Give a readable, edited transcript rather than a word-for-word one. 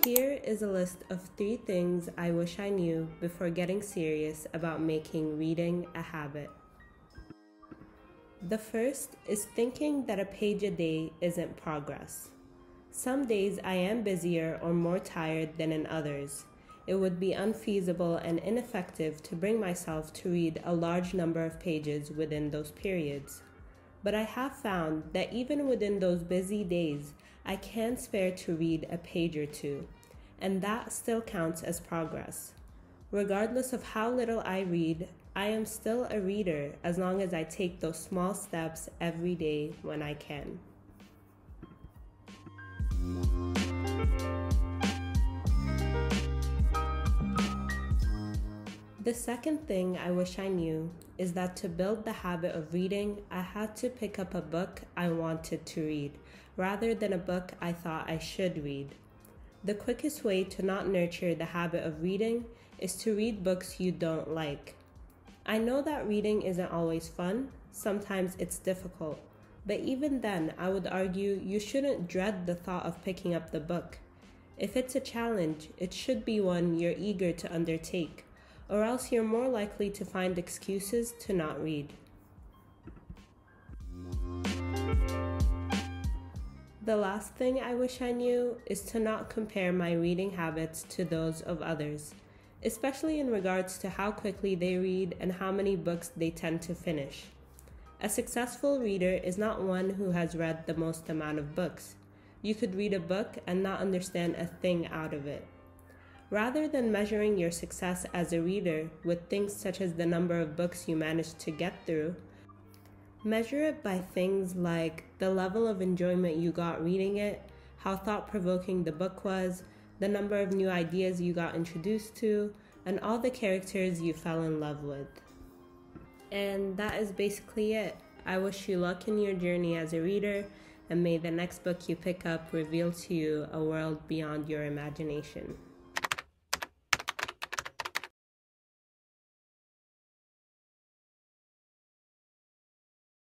Here is a list of 3 things I wish I knew before getting serious about making reading a habit. The first is thinking that a page a day isn't progress. Some days I am busier or more tired than in others. It would be unfeasible and ineffective to bring myself to read a large number of pages within those periods. But I have found that even within those busy days, I can spare to read a page or two, and that still counts as progress. Regardless of how little I read, I am still a reader as long as I take those small steps every day when I can. The second thing I wish I knew is that to build the habit of reading, I had to pick up a book I wanted to read, rather than a book I thought I should read. The quickest way to not nurture the habit of reading is to read books you don't like. I know that reading isn't always fun, sometimes it's difficult, but even then I would argue you shouldn't dread the thought of picking up the book. If it's a challenge, it should be one you're eager to undertake, or else you're more likely to find excuses to not read. The last thing I wish I knew is to not compare my reading habits to those of others, especially in regards to how quickly they read and how many books they tend to finish. A successful reader is not one who has read the most amount of books. You could read a book and not understand a thing out of it. Rather than measuring your success as a reader with things such as the number of books you managed to get through, measure it by things like the level of enjoyment you got reading it, how thought-provoking the book was, the number of new ideas you got introduced to, and all the characters you fell in love with. And that is basically it. I wish you luck in your journey as a reader, and may the next book you pick up reveal to you a world beyond your imagination.